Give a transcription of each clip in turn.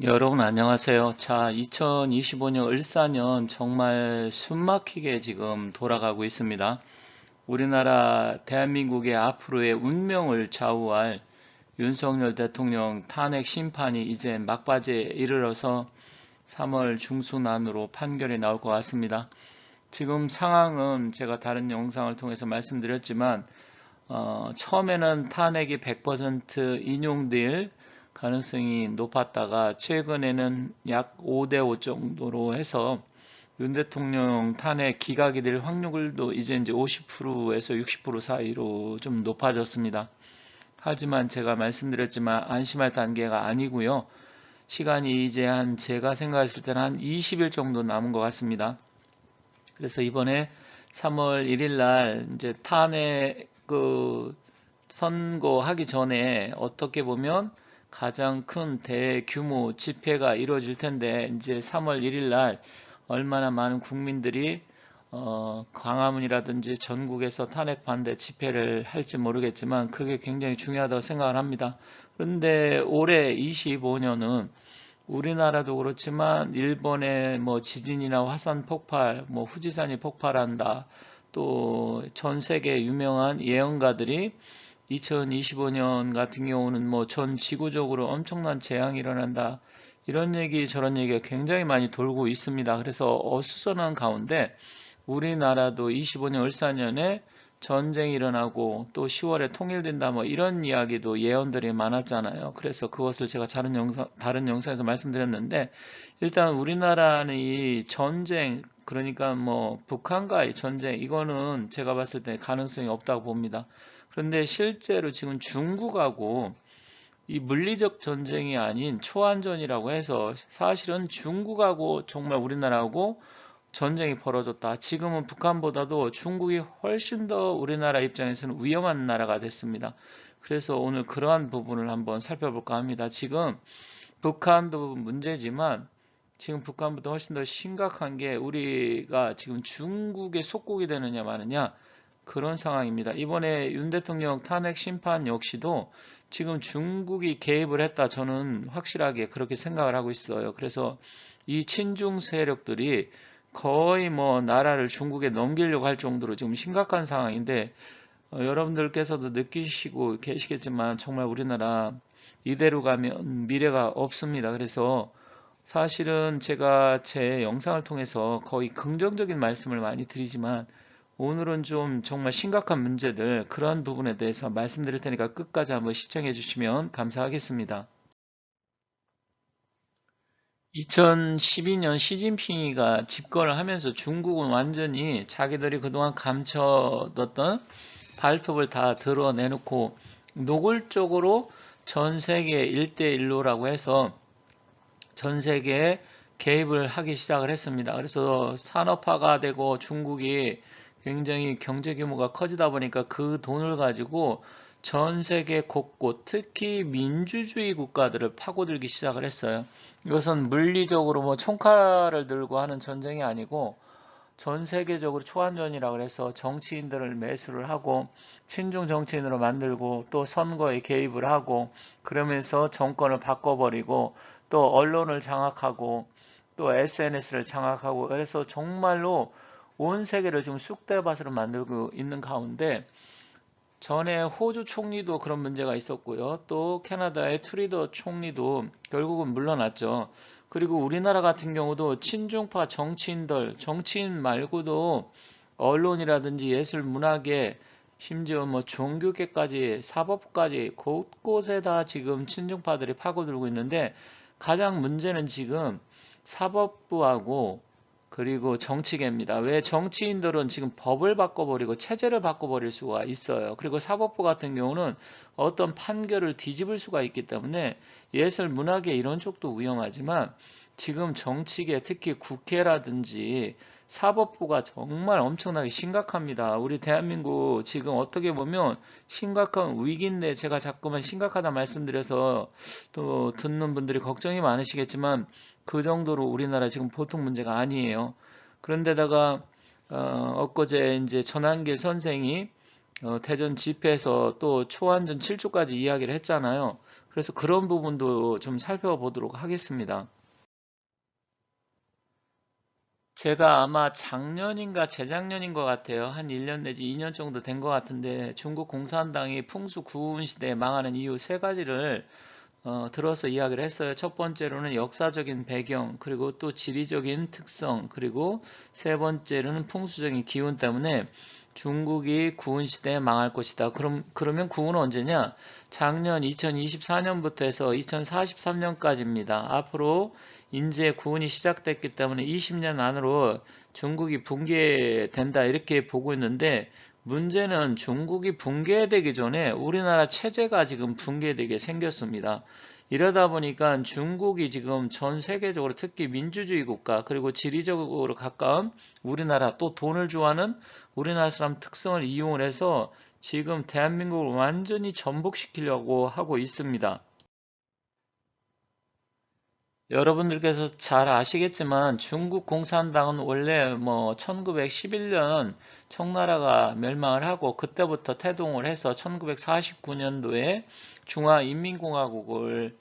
여러분 안녕하세요. 자, 2025년 을사년 정말 숨막히게 지금 돌아가고 있습니다. 우리나라 대한민국의 앞으로의 운명을 좌우할 윤석열 대통령 탄핵 심판이 이제 막바지에 이르러서 3월 중순 안으로 판결이 나올 것 같습니다. 지금 상황은 제가 다른 영상을 통해서 말씀드렸지만 처음에는 탄핵이 100% 인용될 가능성이 높았다가 최근에는 약 5대5 정도로 해서 윤 대통령 탄핵 기각이 될 확률도 이제 50%에서 60% 사이로 좀 높아졌습니다. 하지만 제가 말씀드렸지만 안심할 단계가 아니고요. 시간이 이제 제가 생각했을 때는 한 20일 정도 남은 것 같습니다. 그래서 이번에 3월 1일 날 이제 탄핵 선거하기 전에 어떻게 보면 가장 큰 대규모 집회가 이루어질 텐데 이제 3월 1일 날 얼마나 많은 국민들이 광화문이라든지 전국에서 탄핵 반대 집회를 할지 모르겠지만 그게 굉장히 중요하다고 생각을 합니다. 그런데 올해 25년은 우리나라도 그렇지만 일본의 뭐 지진이나 화산 폭발, 뭐 후지산이 폭발한다. 또 전 세계 유명한 예언가들이 2025년 같은 경우는 뭐 전 지구적으로 엄청난 재앙이 일어난다. 이런 얘기 저런 얘기가 굉장히 많이 돌고 있습니다. 그래서 어수선한 가운데 우리나라도 25년 을사년에 전쟁이 일어나고 또 10월에 통일된다 뭐 이런 이야기도 예언들이 많았잖아요. 그래서 그것을 제가 다른 영상에서 말씀드렸는데 일단 우리나라는 이 전쟁 그러니까 뭐 북한과의 전쟁 이거는 제가 봤을 때 가능성이 없다고 봅니다. 그런데 실제로 지금 중국하고 이 물리적 전쟁이 아닌 초안전이라고 해서 사실은 중국하고 정말 우리나라하고 전쟁이 벌어졌다. 지금은 북한보다도 중국이 훨씬 더 우리나라 입장에서는 위험한 나라가 됐습니다. 그래서 오늘 그러한 부분을 한번 살펴볼까 합니다. 지금 북한도 문제지만 지금 북한보다 훨씬 더 심각한 게 우리가 지금 중국의 속국이 되느냐 마느냐 그런 상황입니다. 이번에 윤 대통령 탄핵 심판 역시도 지금 중국이 개입을 했다. 저는 확실하게 그렇게 생각을 하고 있어요. 그래서 이 친중 세력들이 거의 뭐 나라를 중국에 넘기려고 할 정도로 지금 심각한 상황인데 여러분들께서도 느끼시고 계시겠지만 정말 우리나라 이대로 가면 미래가 없습니다. 그래서 사실은 제가 제 영상을 통해서 거의 긍정적인 말씀을 많이 드리지만 오늘은 좀 정말 심각한 문제들 그런 부분에 대해서 말씀드릴 테니까 끝까지 한번 시청해 주시면 감사하겠습니다. 2012년 시진핑이가 집권을 하면서 중국은 완전히 자기들이 그동안 감춰뒀던 발톱을 다 드러내놓고 노골적으로 전 세계 1대1로라고 해서 전 세계에 개입을 하기 시작을 했습니다. 그래서 산업화가 되고 중국이 굉장히 경제 규모가 커지다 보니까 그 돈을 가지고 전 세계 곳곳 특히 민주주의 국가들을 파고들기 시작을 했어요. 이것은 물리적으로 뭐 총칼을 들고 하는 전쟁이 아니고 전 세계적으로 초안전이라 그래서 정치인들을 매수를 하고 친중 정치인으로 만들고 또 선거에 개입을 하고 그러면서 정권을 바꿔버리고 또 언론을 장악하고 또 SNS를 장악하고 그래서 정말로 온 세계를 지금 쑥대밭으로 만들고 있는 가운데 전에 호주 총리도 그런 문제가 있었고요. 또 캐나다의 트리더 총리도 결국은 물러났죠. 그리고 우리나라 같은 경우도 친중파 정치인들, 정치인 말고도 언론이라든지 예술 문화계, 심지어 뭐 종교계까지 사법까지 곳곳에 다 지금 친중파들이 파고들고 있는데 가장 문제는 지금 사법부하고 그리고 정치계입니다. 왜 정치인들은 지금 법을 바꿔버리고 체제를 바꿔버릴 수가 있어요. 그리고 사법부 같은 경우는 어떤 판결을 뒤집을 수가 있기 때문에 예술 문화계 이런 쪽도 위험하지만 지금 정치계 특히 국회라든지 사법부가 정말 엄청나게 심각합니다. 우리 대한민국 지금 어떻게 보면 심각한 위기인데 제가 자꾸만 심각하다 말씀드려서 또 듣는 분들이 걱정이 많으시겠지만 그 정도로 우리나라 지금 보통 문제가 아니에요. 그런데다가 엊그제 이제 전한길 선생이 대전 집회에서 또 초안전 7조까지 이야기를 했잖아요. 그래서 그런 부분도 좀 살펴보도록 하겠습니다. 제가 아마 작년인가 재작년인 것 같아요. 한 1년 내지 2년 정도 된 것 같은데 중국 공산당이 풍수 구운 시대에 망하는 이유 세 가지를 들어서 이야기를 했어요. 첫 번째로는 역사적인 배경, 그리고 또 지리적인 특성, 그리고 세 번째로는 풍수적인 기운 때문에 중국이 구은 시대에 망할 것이다. 그러면 구은은 언제냐? 작년 2024년부터 해서 2043년까지입니다. 앞으로 이제 구은이 시작됐기 때문에 20년 안으로 중국이 붕괴된다 이렇게 보고 있는데 문제는 중국이 붕괴되기 전에 우리나라 체제가 지금 붕괴되게 생겼습니다. 이러다 보니까 중국이 지금 전 세계적으로 특히 민주주의 국가 그리고 지리적으로 가까운 우리나라 또 돈을 좋아하는 우리나라 사람 특성을 이용을 해서 지금 대한민국을 완전히 전복시키려고 하고 있습니다. 여러분들께서 잘 아시겠지만 중국 공산당은 원래 뭐 1911년 청나라가 멸망을 하고 그때부터 태동을 해서 1949년도에 중화인민공화국을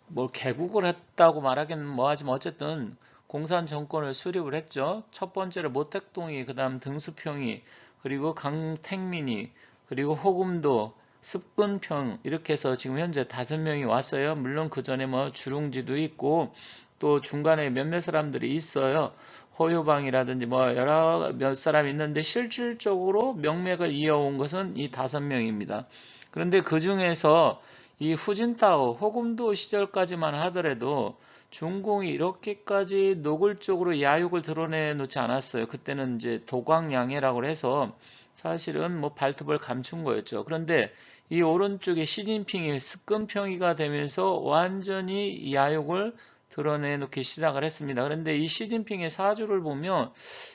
뭘 개국을 했다고 말하기는 뭐하지만 어쨌든 공산 정권을 수립을 했죠. 첫 번째로 모택동이, 그 다음 등수평이, 그리고 강택민이, 그리고 호금도, 습근평 이렇게 해서 지금 현재 5명이 왔어요. 물론 그 전에 뭐 주룽지도 있고 또 중간에 몇몇 사람들이 있어요. 호요방이라든지 뭐 여러 몇 사람 있는데 실질적으로 명맥을 이어온 것은 이 5명입니다. 그런데 그 중에서 이 후진타오, 호금도 시절까지만 하더라도 중공이 이렇게까지 노골적으로 야욕을 드러내 놓지 않았어요. 그때는 이제 도광양해라고 해서 사실은 뭐 발톱을 감춘 거였죠. 그런데 이 오른쪽에 시진핑이 습근평이가 되면서 완전히 야욕을 드러내놓기 시작을 했습니다. 그런데 이 시진핑의 사주를 보면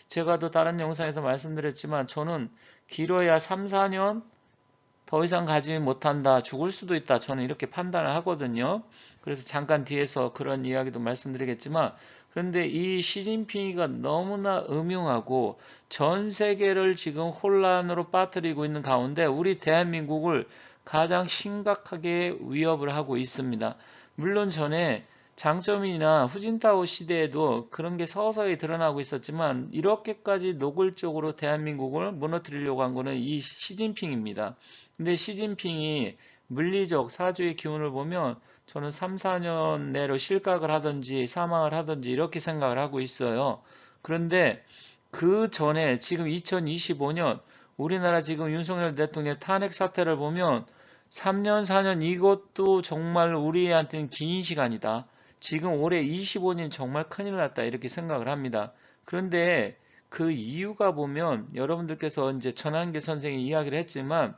제가 또 다른 영상에서 말씀드렸지만 저는 길어야 3, 4년 더 이상 가지 못한다, 죽을 수도 있다. 저는 이렇게 판단을 하거든요. 그래서 잠깐 뒤에서 그런 이야기도 말씀드리겠지만, 그런데 이 시진핑이가 너무나 음흉하고 전 세계를 지금 혼란으로 빠뜨리고 있는 가운데 우리 대한민국을 가장 심각하게 위협을 하고 있습니다. 물론 전에 장점이나 후진타오 시대에도 그런 게 서서히 드러나고 있었지만 이렇게까지 노골적으로 대한민국을 무너뜨리려고 한 거는 이 시진핑입니다. 근데 시진핑이 물리적 사주의 기운을 보면 저는 3, 4년 내로 실각을 하든지 사망을 하든지 이렇게 생각을 하고 있어요. 그런데 그 전에 지금 2025년 우리나라 지금 윤석열 대통령 탄핵 사태를 보면 3년, 4년 이것도 정말 우리한테는 긴 시간이다. 지금 올해 25년 정말 큰일 났다 이렇게 생각을 합니다. 그런데 그 이유가 보면 여러분들께서 이제 전한계 선생이 이야기를 했지만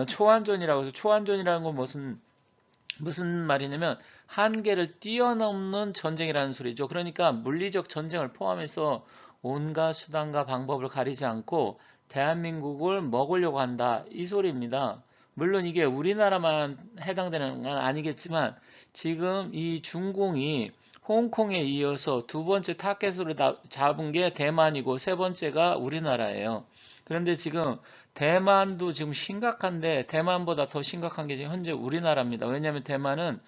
초안전이라고 해서 초안전이라는 건 무슨 말이냐면 한계를 뛰어넘는 전쟁이라는 소리죠. 그러니까 물리적 전쟁을 포함해서 온갖 수단과 방법을 가리지 않고 대한민국을 먹으려고 한다. 이 소리입니다. 물론 이게 우리나라만 해당되는 건 아니겠지만 지금 이 중공이 홍콩에 이어서 두 번째 타겟으로 잡은 게 대만이고 세 번째가 우리나라예요. 그런데 지금 대만도 지금 심각한데 대만보다 더 심각한 게 지금 현재 우리나라입니다. 왜냐하면 대만은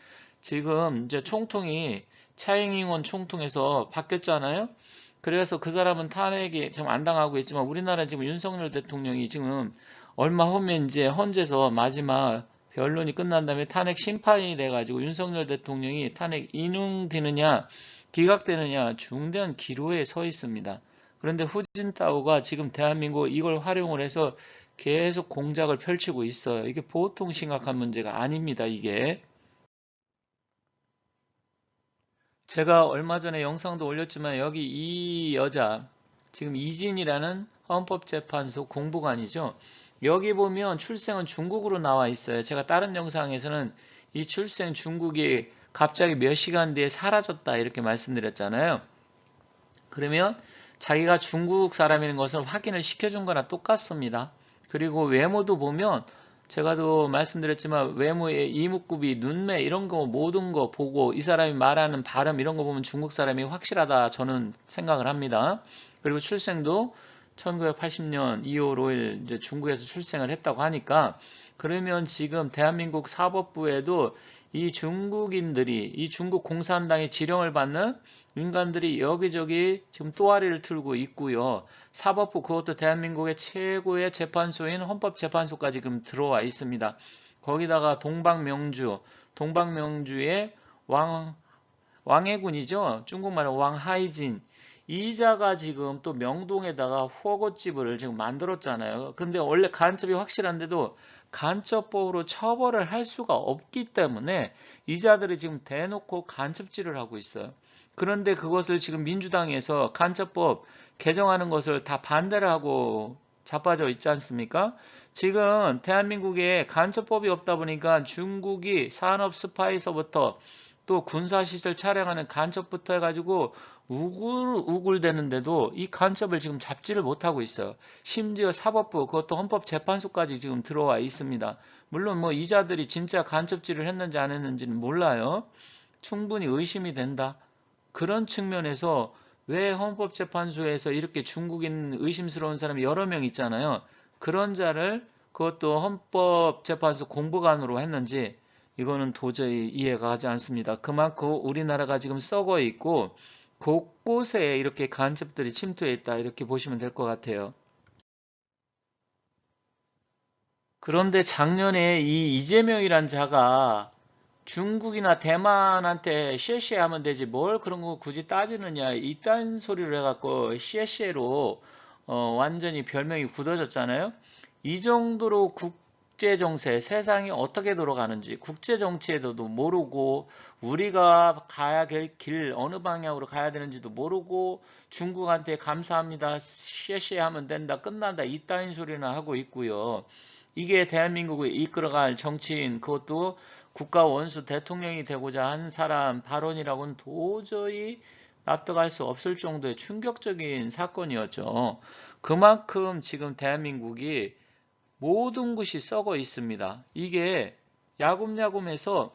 지금 이제 총통이 차잉잉원 총통에서 바뀌었잖아요. 그래서 그 사람은 탄핵이 지금 안 당하고 있지만 우리나라 지금 윤석열 대통령이 지금 얼마 후면 이제 헌재에서 마지막 변론이 끝난 다음에 탄핵 심판이 돼가지고 윤석열 대통령이 탄핵 인용되느냐 기각되느냐 중대한 기로에 서 있습니다. 그런데 후진타오가 지금 대한민국 이걸 활용을 해서 계속 공작을 펼치고 있어요. 이게 보통 심각한 문제가 아닙니다. 이게 제가 얼마 전에 영상도 올렸지만 여기 이 여자 지금 이진이라는 헌법재판소 공보관이죠. 여기 보면 출생은 중국으로 나와 있어요. 제가 다른 영상에서는 이 출생 중국이 갑자기 몇 시간 뒤에 사라졌다 이렇게 말씀드렸잖아요. 그러면 자기가 중국 사람인 것을 확인을 시켜준 거나 똑같습니다. 그리고 외모도 보면 제가 또 말씀드렸지만 외모의 이목구비, 눈매 이런 거 모든 거 보고 이 사람이 말하는 발음 이런 거 보면 중국 사람이 확실하다 저는 생각을 합니다. 그리고 출생도 1980년 2월 5일 이제 중국에서 출생을 했다고 하니까 그러면 지금 대한민국 사법부에도 이 중국인들이, 이 중국 공산당의 지령을 받는 인간들이 여기저기 지금 또아리를 틀고 있고요. 사법부, 그것도 대한민국의 최고의 재판소인 헌법재판소까지 지금 들어와 있습니다. 거기다가 동방명주의 왕해군이죠. 중국말로 왕하이진. 이자가 지금 또 명동에다가 호거집을 지금 만들었잖아요. 그런데 원래 간첩이 확실한데도 간첩법으로 처벌을 할 수가 없기 때문에 이자들이 지금 대놓고 간첩질을 하고 있어요. 그런데 그것을 지금 민주당에서 간첩법 개정하는 것을 다 반대를 하고 자빠져 있지 않습니까? 지금 대한민국에 간첩법이 없다 보니까 중국이 산업 스파이서부터 또 군사시설 촬영하는 간첩부터 해가지고 우글우글대는데도 이 간첩을 지금 잡지를 못하고 있어요. 심지어 사법부, 그것도 헌법재판소까지 지금 들어와 있습니다. 물론 뭐 이자들이 진짜 간첩질을 했는지 안 했는지는 몰라요. 충분히 의심이 된다. 그런 측면에서 왜 헌법재판소에서 이렇게 중국인 의심스러운 사람이 여러 명 있잖아요. 그런 자를 그것도 헌법재판소 공보관으로 했는지 이거는 도저히 이해가 가지 않습니다. 그만큼 우리나라가 지금 썩어 있고 곳곳에 이렇게 간첩들이 침투해 있다, 이렇게 보시면 될 것 같아요. 그런데 작년에 이 이재명이란 자가 중국이나 대만한테 쉐쉐하면 되지 뭘 그런 거 굳이 따지느냐, 이딴 소리를 해갖고 쉐쉐로 완전히 별명이 굳어졌잖아요. 이 정도로 국제정세, 세상이 어떻게 돌아가는지 국제정치에도 모르고 우리가 가야 될 길 어느 방향으로 가야 되는지도 모르고 중국한테 감사합니다, 쉐쉐하면 된다, 끝난다, 이따인 소리나 하고 있고요. 이게 대한민국을 이끌어갈 정치인, 그것도 국가 원수 대통령이 되고자 한 사람 발언이라고는 도저히 납득할 수 없을 정도의 충격적인 사건이었죠. 그만큼 지금 대한민국이 모든 것이 썩어 있습니다. 이게 야금야금해서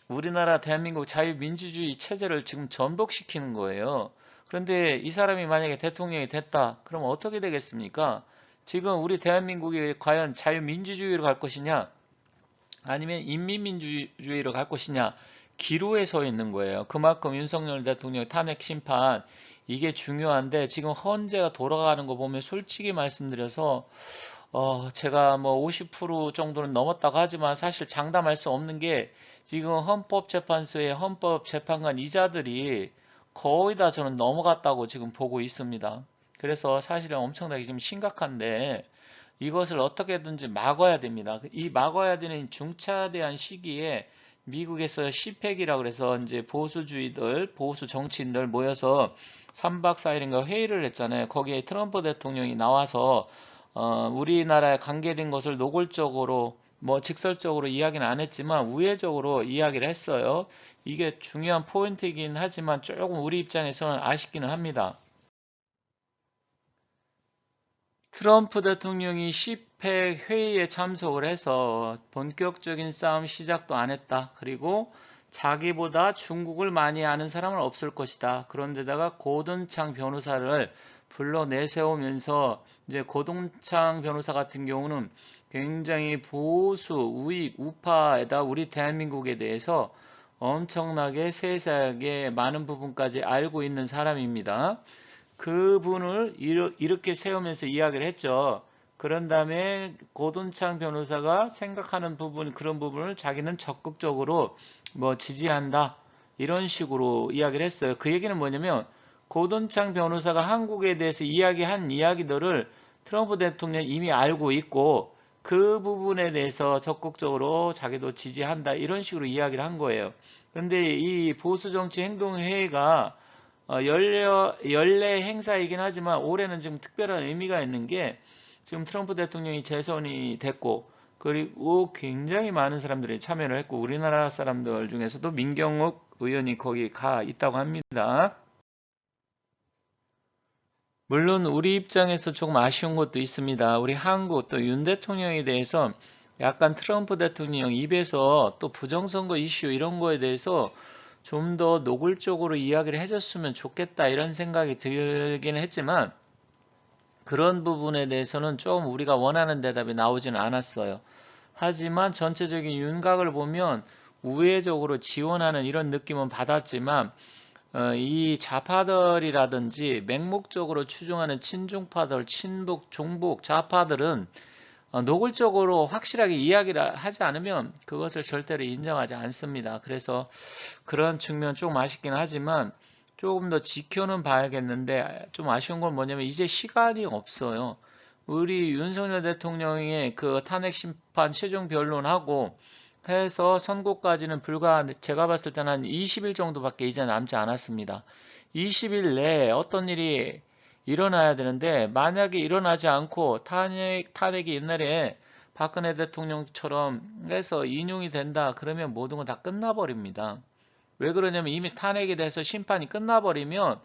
우리나라 대한민국 자유민주주의 체제를 지금 전복시키는 거예요. 그런데 이 사람이 만약에 대통령이 됐다, 그럼 어떻게 되겠습니까? 지금 우리 대한민국이 과연 자유민주주의로 갈 것이냐, 아니면 인민민주주의로 갈 것이냐, 기로에 서 있는 거예요. 그만큼 윤석열 대통령 탄핵 심판, 이게 중요한데 지금 헌재가 돌아가는 거 보면 솔직히 말씀드려서 제가 뭐 50% 정도는 넘었다고 하지만 사실 장담할 수 없는 게 지금 헌법재판소의 헌법재판관 이자들이 거의 다 저는 넘어갔다고 지금 보고 있습니다. 그래서 사실은 엄청나게 좀 심각한데 이것을 어떻게든지 막아야 됩니다. 이 막아야 되는 중차대한 시기에 미국에서 시팩이라고 그래서 이제 보수주의들, 보수 정치인들 모여서 3박 4일인가 회의를 했잖아요. 거기에 트럼프 대통령이 나와서 우리나라에 관계된 것을 노골적으로 뭐 직설적으로 이야기는 안 했지만 우회적으로 이야기를 했어요. 이게 중요한 포인트이긴 하지만 조금 우리 입장에서는 아쉽기는 합니다. 트럼프 대통령이 시팩 회의에 참석을 해서 본격적인 싸움 시작도 안 했다. 그리고 자기보다 중국을 많이 아는 사람은 없을 것이다. 그런데다가 고든창 변호사를 불러 내세우면서 이제 고든창 변호사 같은 경우는 굉장히 보수, 우익, 우파에다 우리 대한민국에 대해서 엄청나게 세세하게 많은 부분까지 알고 있는 사람입니다. 그분을 이렇게 세우면서 이야기를 했죠. 그런 다음에 고돈창 변호사가 생각하는 부분, 그런 부분을 자기는 적극적으로 뭐 지지한다, 이런 식으로 이야기를 했어요. 그 얘기는 뭐냐면 고돈창 변호사가 한국에 대해서 이야기한 이야기들을 트럼프 대통령이 이미 알고 있고 그 부분에 대해서 적극적으로 자기도 지지한다, 이런 식으로 이야기를 한 거예요. 그런데 이 보수정치행동회의가 연례 행사이긴 하지만 올해는 지금 특별한 의미가 있는 게 지금 트럼프 대통령이 재선이 됐고 그리고 굉장히 많은 사람들이 참여를 했고 우리나라 사람들 중에서도 민경욱 의원이 거기 가 있다고 합니다. 물론 우리 입장에서 조금 아쉬운 것도 있습니다. 우리 한국 또 윤 대통령에 대해서 약간 트럼프 대통령 입에서 또 부정선거 이슈 이런 거에 대해서 좀 더 노골적으로 이야기를 해줬으면 좋겠다, 이런 생각이 들기는 했지만 그런 부분에 대해서는 좀 우리가 원하는 대답이 나오지는 않았어요. 하지만 전체적인 윤곽을 보면 우회적으로 지원하는 이런 느낌은 받았지만 이 좌파들이라든지 맹목적으로 추종하는 친중파들, 친북, 종북, 좌파들은 노골적으로 확실하게 이야기를 하지 않으면 그것을 절대로 인정하지 않습니다. 그래서 그런 측면 좀 아쉽긴 하지만 조금 더 지켜는 봐야겠는데, 좀 아쉬운 건 뭐냐면 이제 시간이 없어요. 우리 윤석열 대통령의 그 탄핵 심판 최종 변론하고 해서 선고까지는 불과 제가 봤을 때는 한 20일 정도밖에 이제 남지 않았습니다. 20일 내에 어떤 일이 일어나야 되는데, 만약에 일어나지 않고 탄핵이 옛날에 박근혜 대통령처럼 해서 인용이 된다 그러면 모든 건 다 끝나버립니다. 왜 그러냐면 이미 탄핵에 대해서 심판이 끝나버리면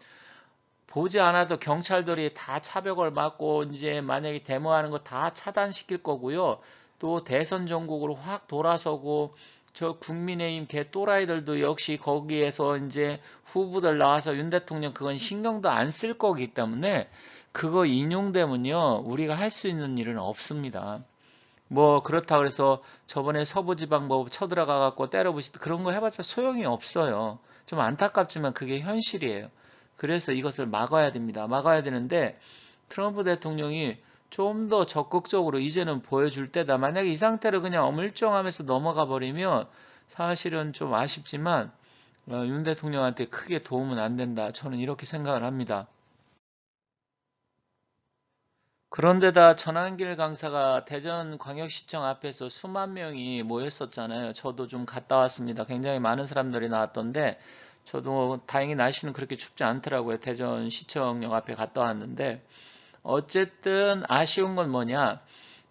보지 않아도 경찰들이 다 차벽을 막고 이제 만약에 데모하는 거 다 차단시킬 거고요. 또 대선 전국으로 확 돌아서고 저 국민의힘 개또라이들도 역시 거기에서 이제 후보들 나와서 윤 대통령 그건 신경도 안 쓸 거기 때문에 그거 인용되면요 우리가 할 수 있는 일은 없습니다. 뭐 그렇다 그래서 저번에 서부지방법 쳐들어가 갖고 때려부시 그런 거 해봤자 소용이 없어요. 좀 안타깝지만 그게 현실이에요. 그래서 이것을 막아야 됩니다. 막아야 되는데 트럼프 대통령이 좀 더 적극적으로 이제는 보여줄 때다. 만약에 이 상태로 그냥 어물쩡하면서 넘어가 버리면 사실은 좀 아쉽지만 윤 대통령한테 크게 도움은 안 된다. 저는 이렇게 생각을 합니다. 그런데다 전한길 강사가 대전광역시청 앞에서 수만 명이 모였었잖아요. 저도 좀 갔다 왔습니다. 굉장히 많은 사람들이 나왔던데 저도 다행히 날씨는 그렇게 춥지 않더라고요. 대전시청역 앞에 갔다 왔는데 어쨌든 아쉬운 건 뭐냐,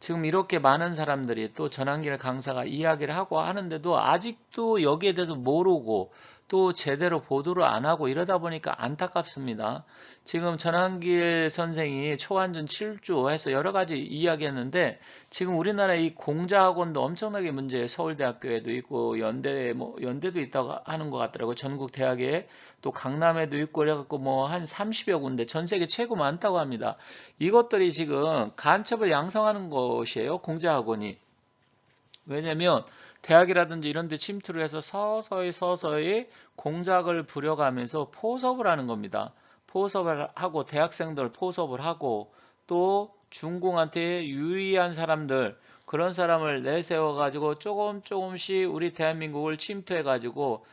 지금 이렇게 많은 사람들이 또 전한길 강사가 이야기를 하고 하는데도 아직도 여기에 대해서 모르고 또 제대로 보도를 안 하고 이러다 보니까 안타깝습니다. 지금 전한길 선생이 초안전 7조 해서 여러 가지 이야기했는데 지금 우리나라 이 공자학원도 엄청나게 문제예요. 서울대학교에도 있고 연대도 있다고 하는 것 같더라고요. 전국 대학에 또 강남에도 있고 그래갖고 뭐 한 30여 군데 전 세계 최고 많다고 합니다. 이것들이 지금 간첩을 양성하는 것이에요. 공자학원이. 왜냐면 대학이라든지 이런 데 침투를 해서 서서히 공작을 부려가면서 포섭을 하는 겁니다. 포섭을 하고 대학생들 포섭을 하고 또 중공한테 유리한 사람들 그런 사람을 내세워 가지고 조금씩 우리 대한민국을 침투해 가지고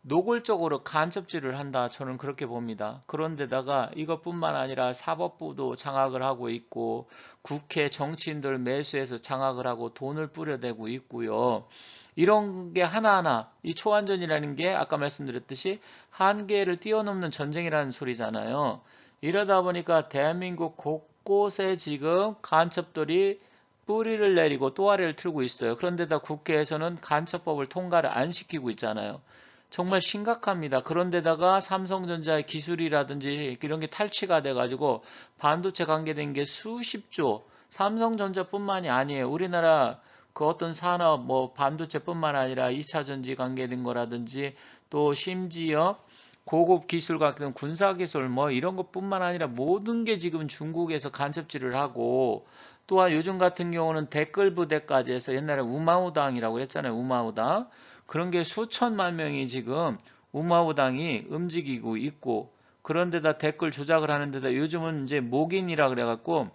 노골적으로 간첩질을 한다. 저는 그렇게 봅니다. 그런데다가 이것뿐만 아니라 사법부도 장악을 하고 있고 국회 정치인들 매수해서 장악을 하고 돈을 뿌려대고 있고요. 이런 게 하나하나 이 초안전이라는 게 아까 말씀드렸듯이 한계를 뛰어넘는 전쟁이라는 소리잖아요. 이러다 보니까 대한민국 곳곳에 지금 간첩들이 뿌리를 내리고 또아리를 틀고 있어요. 그런데다 국회에서는 간첩법을 통과를 안 시키고 있잖아요. 정말 심각합니다. 그런데다가 삼성전자의 기술이라든지 이런 게 탈취가 돼가지고 반도체 관계된 게 수십조, 삼성전자뿐만이 아니에요. 우리나라 그 어떤 산업, 뭐 반도체뿐만 아니라 2차전지 관계된 거라든지 또 심지어 고급 기술 같은 군사기술 뭐 이런 것뿐만 아니라 모든 게 지금 중국에서 간첩질을 하고 또한 요즘 같은 경우는 댓글 부대까지 해서 옛날에 우마우당이라고 했잖아요. 우마우당. 그런 게 수천만 명이 지금 우마우당이 움직이고 있고 그런데다 댓글 조작을 하는데다 요즘은 이제 목인이라 그래갖고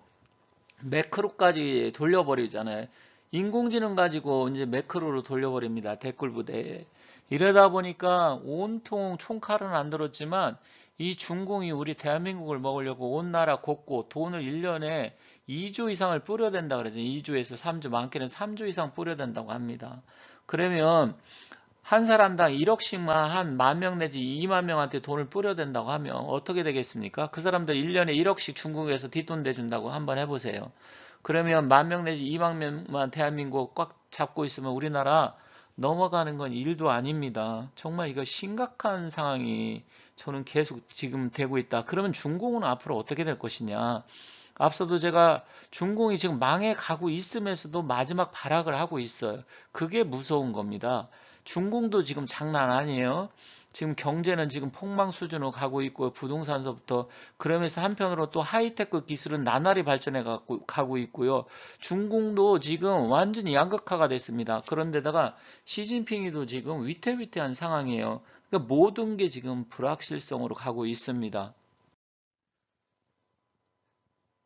매크로까지 돌려버리잖아요. 인공지능 가지고 이제 매크로로 돌려버립니다. 댓글 부대에. 이러다 보니까 온통 총칼은 안 들었지만 이 중공이 우리 대한민국을 먹으려고 온 나라 곳곳 돈을 1년에 2조 이상을 뿌려댄다 그러죠. 2조에서 3조, 많게는 3조 이상 뿌려댄다고 합니다. 그러면 한 사람당 1억씩만 한 10,000명 내지 2만 명한테 돈을 뿌려댄다고 하면 어떻게 되겠습니까? 그 사람들 1년에 1억씩 중국에서 뒷돈 대준다고 한번 해보세요. 그러면 10,000명 내지 2만 명만 대한민국 꽉 잡고 있으면 우리나라 넘어가는 건 일도 아닙니다. 정말 이거 심각한 상황이 저는 계속 지금 되고 있다. 그러면 중공은 앞으로 어떻게 될 것이냐. 앞서도 제가 중공이 지금 망해 가고 있으면서도 마지막 발악을 하고 있어요. 그게 무서운 겁니다. 중공도 지금 장난 아니에요. 지금 경제는 지금 폭망 수준으로 가고 있고 부동산서부터 그러면서 한편으로 또 하이테크 기술은 나날이 발전해 가고 있고요. 중국도 지금 완전히 양극화가 됐습니다. 그런데다가 시진핑이도 지금 위태위태한 상황이에요. 그러니까 모든 게 지금 불확실성으로 가고 있습니다.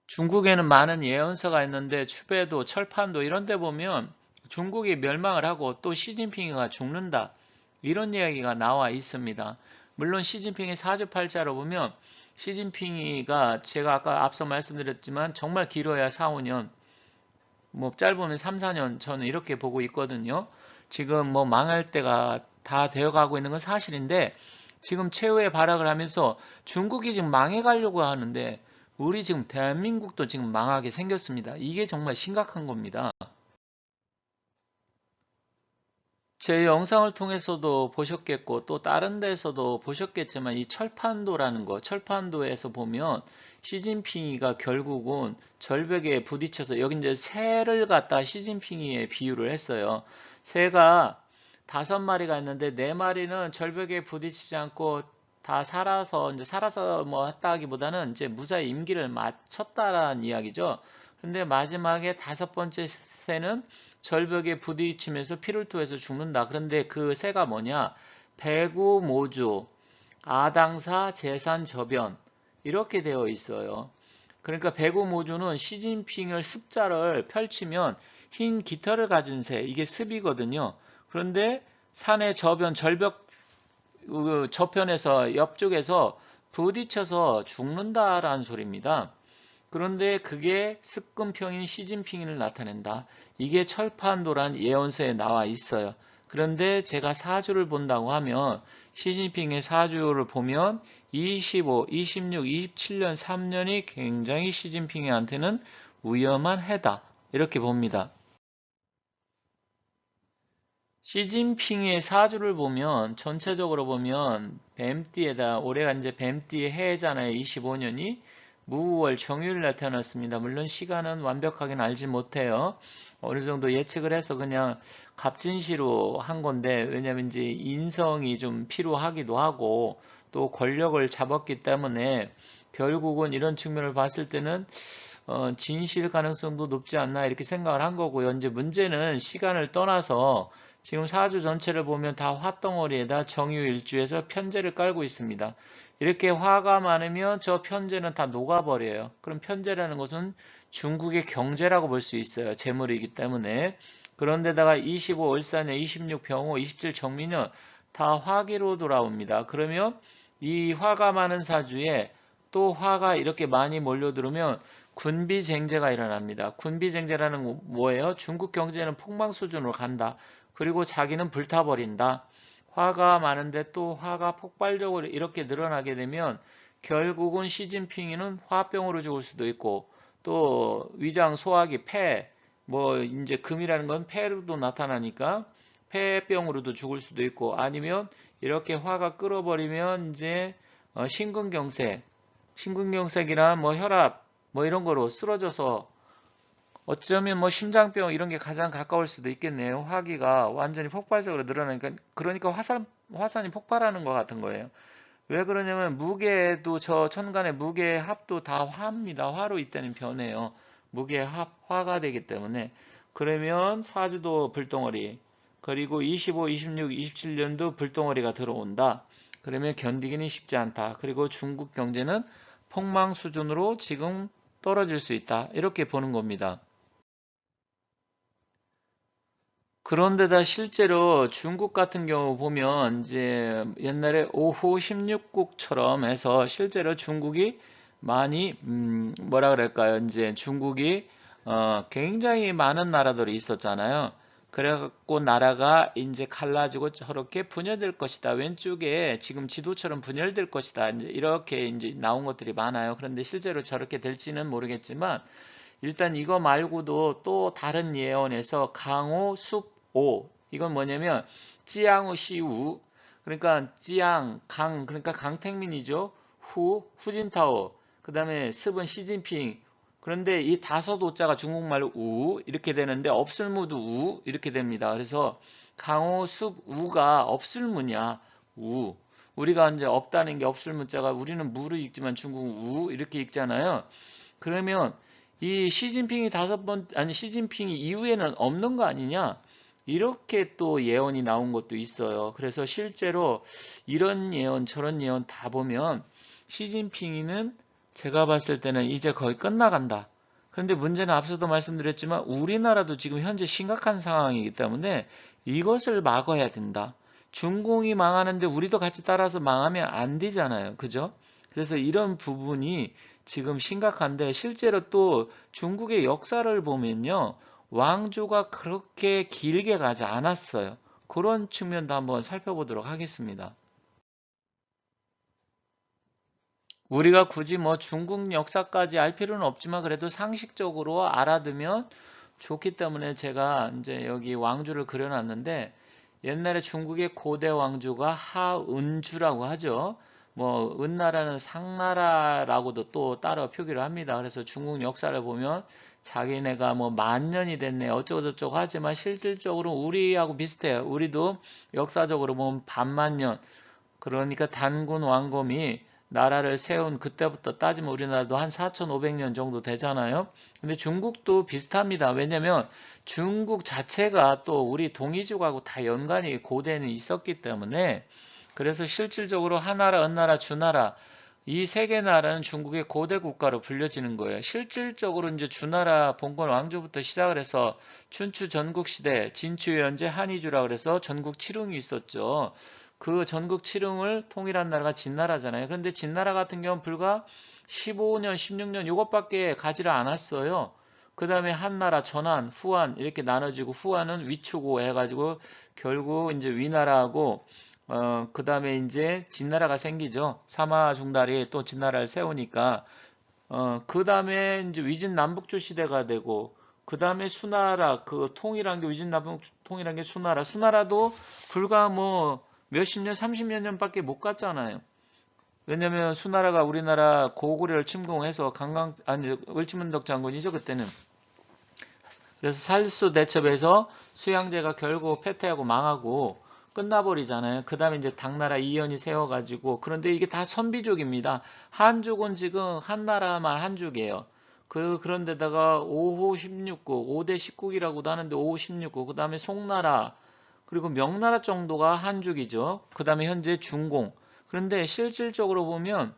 중국에는 많은 예언서가 있는데 추배도 철판도 이런 데 보면 중국이 멸망을 하고 또 시진핑이가 죽는다. 이런 이야기가 나와 있습니다. 물론 시진핑의 사주팔자로 보면 시진핑이가 제가 아까 앞서 말씀드렸지만 정말 길어야 4, 5년, 뭐 짧으면 3, 4년 저는 이렇게 보고 있거든요. 지금 뭐 망할 때가 다 되어가고 있는 건 사실인데 지금 최후의 발악을 하면서 중국이 지금 망해가려고 하는데 우리 지금 대한민국도 지금 망하게 생겼습니다. 이게 정말 심각한 겁니다. 제 영상을 통해서도 보셨겠고 또 다른 데서도 보셨겠지만 이 철판도라는 거, 철판도에서 보면 시진핑이가 결국은 절벽에 부딪혀서 여기 이제 새를 갖다 시진핑이에 비유를 했어요. 새가 5마리가 있는데 4마리는 절벽에 부딪히지 않고 다 살아서 이제 살아서 뭐 했다기보다는 이제 무사히 임기를 마쳤다라는 이야기죠. 근데 마지막에 5번째 새는 절벽에 부딪히면서 피를 토해서 죽는다. 그런데 그 새가 뭐냐? 배구 모주, 아당사, 재산 저변 이렇게 되어 있어요. 그러니까 배구 모주는 시진핑을 습자를 펼치면 흰 깃털을 가진 새, 이게 습이거든요. 그런데 산의 저변, 절벽 저편에서 옆쪽에서 부딪혀서 죽는다라는 소리입니다. 그런데 그게 습근평인 시진핑을 나타낸다. 이게 철판도란 예언서에 나와 있어요. 그런데 제가 사주를 본다고 하면 시진핑의 사주를 보면 25, 26, 27년 3년이 굉장히 시진핑한테는 위험한 해다. 이렇게 봅니다. 시진핑의 사주를 보면 전체적으로 보면 뱀띠에다 올해가 이제 뱀띠의 해잖아요. 25년이 무월 정유일 날 태어났습니다. 물론 시간은 완벽하게는 알지 못해요. 어느 정도 예측을 해서 그냥 갑진시로 한 건데 왜냐면 이제 인성이 좀 필요하기도 하고 또 권력을 잡았기 때문에 결국은 이런 측면을 봤을 때는 진실 가능성도 높지 않나 이렇게 생각을 한 거고요. 이제 문제는 시간을 떠나서 지금 사주 전체를 보면 다 화덩어리에다 정유일주에서 편제를 깔고 있습니다. 이렇게 화가 많으면 저 편제는 다 녹아버려요. 그럼 편제라는 것은 중국의 경제라고 볼 수 있어요. 재물이기 때문에. 그런데다가 25 을사년, 26 병호, 27 정미년 다 화기로 돌아옵니다. 그러면 이 화가 많은 사주에 또 화가 이렇게 많이 몰려들으면 군비쟁제가 일어납니다. 군비쟁제라는 건 뭐예요? 중국 경제는 폭망 수준으로 간다. 그리고 자기는 불타버린다. 화가 많은데 또 화가 폭발적으로 이렇게 늘어나게 되면 결국은 시진핑이는 화병으로 죽을 수도 있고 또 위장, 소화기, 폐, 뭐 이제 금이라는 건 폐로도 나타나니까 폐병으로도 죽을 수도 있고 아니면 이렇게 화가 끓어버리면 이제 심근경색, 심근경색이나 뭐 혈압 뭐 이런 거로 쓰러져서 어쩌면 뭐 심장병 이런 게 가장 가까울 수도 있겠네요. 화기가 완전히 폭발적으로 늘어나니까 그러니까 화산이 폭발하는 것 같은 거예요. 왜 그러냐면 무게도 저 천간의 무게 합도 다 화입니다. 화로 이때는 변해요. 무게 합 화가 되기 때문에 그러면 사주도 불덩어리 그리고 25, 26, 27년도 불덩어리가 들어온다. 그러면 견디기는 쉽지 않다. 그리고 중국 경제는 폭망 수준으로 지금 떨어질 수 있다. 이렇게 보는 겁니다. 그런데다 실제로 중국 같은 경우 보면 이제 옛날에 5호 16국처럼 해서 실제로 중국이 많이 뭐라 그럴까요? 이제 중국이 굉장히 많은 나라들이 있었잖아요. 그래갖고 나라가 이제 갈라지고 저렇게 분열될 것이다. 왼쪽에 지금 지도처럼 분열될 것이다. 이제 이렇게 이제 나온 것들이 많아요. 그런데 실제로 저렇게 될지는 모르겠지만 일단 이거 말고도 또 다른 예언에서 강호, 숲, 오 이건 뭐냐면 찌양우, 시우 그러니까 찌양, 강 그러니까 강택민이죠. 후진타오 그 다음에 습은 시진핑 그런데 이 다섯 오자가 중국말로 우 이렇게 되는데 없을무도 우 이렇게 됩니다. 그래서 강호, 숲, 우가 없을무냐 우 우리가 이제 없다는 게 없을 문자가 우리는 무를 읽지만 중국은 우 이렇게 읽잖아요. 그러면 이 시진핑이 시진핑이 이후에는 없는 거 아니냐? 이렇게 또 예언이 나온 것도 있어요. 그래서 실제로 이런 예언 저런 예언 다 보면 시진핑이는 제가 봤을 때는 이제 거의 끝나간다. 그런데 문제는 앞서도 말씀드렸지만 우리나라도 지금 현재 심각한 상황이기 때문에 이것을 막아야 된다. 중공이 망하는데 우리도 같이 따라서 망하면 안 되잖아요. 그죠? 그래서 이런 부분이 지금 심각한데 실제로 또 중국의 역사를 보면요. 왕조가 그렇게 길게 가지 않았어요. 그런 측면도 한번 살펴보도록 하겠습니다. 우리가 굳이 뭐 중국 역사까지 알 필요는 없지만 그래도 상식적으로 알아두면 좋기 때문에 제가 이제 여기 왕조를 그려놨는데 옛날에 중국의 고대 왕조가 하은주라고 하죠. 뭐 은나라는 상나라라고도 또 따로 표기를 합니다. 그래서 중국 역사를 보면 자기네가 뭐 만년이 됐네 어쩌고저쩌고 하지만 실질적으로 우리하고 비슷해요. 우리도 역사적으로 보면 반만년 그러니까 단군 왕검이 나라를 세운 그때부터 따지면 우리나라도 한 4,500년 정도 되잖아요. 근데 중국도 비슷합니다. 왜냐면 중국 자체가 또 우리 동이족하고 다 연관이 고대는 있었기 때문에 그래서 실질적으로 하나라, 은나라, 주나라 이 세 개 나라는 중국의 고대 국가로 불려지는 거예요. 실질적으로 이제 주나라 봉건 왕조부터 시작을 해서 춘추 전국시대, 진추현제, 한이주라 그래서 전국 칠흥이 있었죠. 그 전국 칠흥을 통일한 나라가 진나라잖아요. 그런데 진나라 같은 경우는 불과 15년, 16년 이것밖에 가지를 않았어요. 그 다음에 한나라, 전한, 후한 이렇게 나눠지고 후한은 위추고 해가지고 결국 이제 위나라하고 그 다음에 이제 진나라가 생기죠. 삼하중달이 또 진나라를 세우니까 그 다음에 이제 위진 남북조 시대가 되고 그 다음에 수나라 그 통일한 게 위진 남북 통일한 게 수나라 수나라도 불과 뭐 몇십 년 30몇 년밖에 못 갔잖아요. 왜냐면 수나라가 우리나라 고구려를 침공해서 을지문덕 장군이죠 그때는. 그래서 살수 대첩에서 수양제가 결국 패퇴하고 망하고 끝나버리잖아요. 그 다음에 이제 당나라 이연이 세워가지고 그런데 이게 다 선비족입니다. 한족은 지금 한나라만 한족이에요. 그런데다가 5호 16국, 5대 10국이라고도 하는데 5호 16국, 그 다음에 송나라, 그리고 명나라 정도가 한족이죠. 그 다음에 현재 중공. 그런데 실질적으로 보면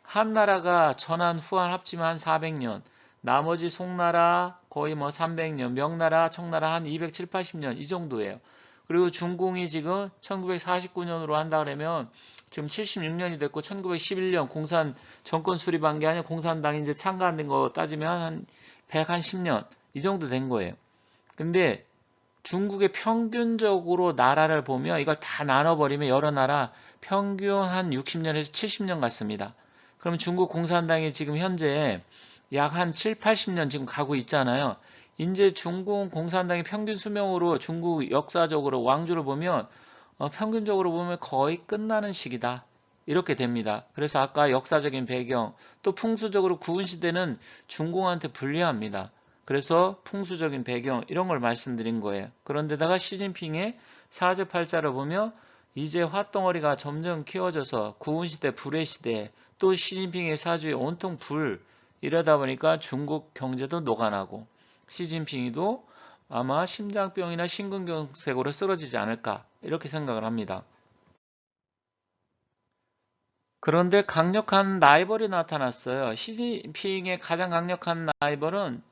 한나라가 전한 후한 합치면 한 400년, 나머지 송나라 거의 뭐 300년, 명나라, 청나라 한 270, 80년 이 정도예요. 그리고 중공이 지금 1949년으로 한다 그러면 지금 76년이 됐고 1911년 공산 정권 수립한 게 아니라 공산당이 이제 창간된 거 따지면 한 110년 이 정도 된 거예요. 근데 중국의 평균적으로 나라를 보면 이걸 다 나눠버리면 여러 나라 평균 한 60년에서 70년 같습니다. 그럼 중국 공산당이 지금 현재 약 한 7, 80년 지금 가고 있잖아요. 이제 중국 공산당의 평균 수명으로 중국 역사적으로 왕조를 보면 평균적으로 보면 거의 끝나는 시기다. 이렇게 됩니다. 그래서 아까 역사적인 배경 또 풍수적으로 구은시대는 중공한테 불리합니다. 그래서 풍수적인 배경 이런 걸 말씀드린 거예요. 그런데다가 시진핑의 사제팔자를 보면 이제 화덩어리가 점점 키워져서 구은시대 불의 시대 또 시진핑의 사주에 온통 불 이러다 보니까 중국 경제도 녹아나고 시진핑이도 아마 심장병이나 심근경색으로 쓰러지지 않을까 이렇게 생각을 합니다. 그런데 강력한 라이벌이 나타났어요. 시진핑의 가장 강력한 라이벌은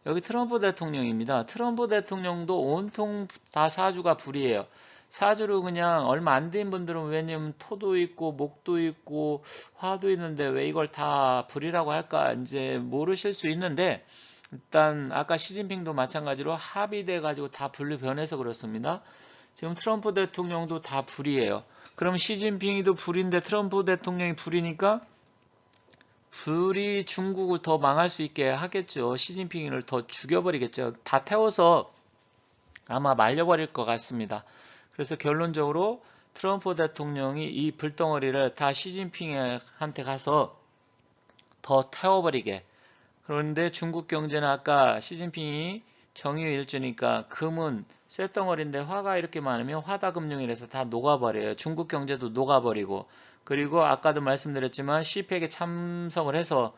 여기 트럼프 대통령입니다. 트럼프 대통령도 온통 다 사주가 불이에요. 사주로 그냥 얼마 안 된 분들은 왜냐면 토도 있고 목도 있고 화도 있는데 왜 이걸 다 불이라고 할까 이제 모르실 수 있는데 일단 아까 시진핑도 마찬가지로 합의돼 가지고 다 불로 변해서 그렇습니다. 지금 트럼프 대통령도 다 불이에요. 그럼 시진핑이도 불인데 트럼프 대통령이 불이니까 불이 중국을 더 망할 수 있게 하겠죠. 시진핑을 더 죽여버리겠죠. 다 태워서 아마 말려버릴 것 같습니다. 그래서 결론적으로 트럼프 대통령이 이 불덩어리를 다 시진핑한테 가서 더 태워버리게. 그런데 중국 경제는 아까 시진핑이 정의 일주니까 금은 쇳덩어리인데 화가 이렇게 많으면 화다금융이라서 다 녹아버려요. 중국 경제도 녹아버리고 그리고 아까도 말씀드렸지만 CPEC에 참석을 해서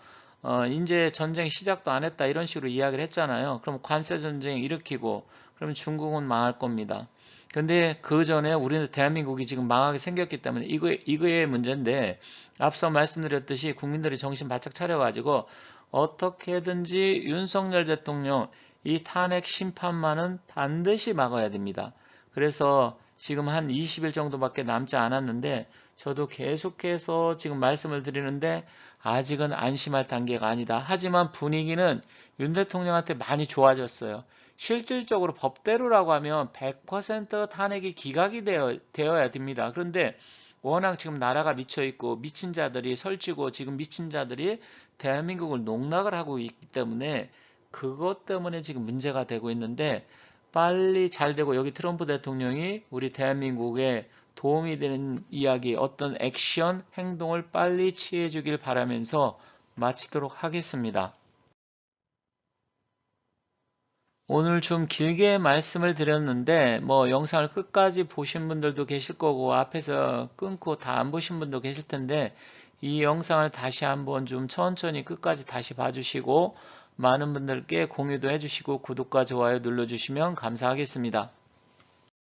이제 전쟁 시작도 안 했다 이런 식으로 이야기를 했잖아요. 그럼 관세 전쟁 일으키고 그러면 중국은 망할 겁니다. 근데 그 전에 우리는 대한민국이 지금 망하게 생겼기 때문에 이거의 문제인데, 앞서 말씀드렸듯이 국민들이 정신 바짝 차려가지고 어떻게든지 윤석열 대통령 이 탄핵 심판만은 반드시 막아야 됩니다. 그래서 지금 한 20일 정도밖에 남지 않았는데 저도 계속해서 지금 말씀을 드리는데 아직은 안심할 단계가 아니다. 하지만 분위기는 윤 대통령한테 많이 좋아졌어요. 실질적으로 법대로라고 하면 100% 탄핵이 기각이 되어야 됩니다. 그런데 워낙 지금 나라가 미쳐있고 미친 자들이 설치고 지금 미친 자들이 대한민국을 농락을 하고 있기 때문에 그것 때문에 지금 문제가 되고 있는데, 빨리 잘 되고 여기 트럼프 대통령이 우리 대한민국에 도움이 되는 이야기, 어떤 액션, 행동을 빨리 취해 주길 바라면서 마치도록 하겠습니다. 오늘 좀 길게 말씀을 드렸는데 뭐 영상을 끝까지 보신 분들도 계실 거고 앞에서 끊고 다 안 보신 분도 계실 텐데, 이 영상을 다시 한번 좀 천천히 끝까지 다시 봐주시고 많은 분들께 공유도 해주시고 구독과 좋아요 눌러주시면 감사하겠습니다.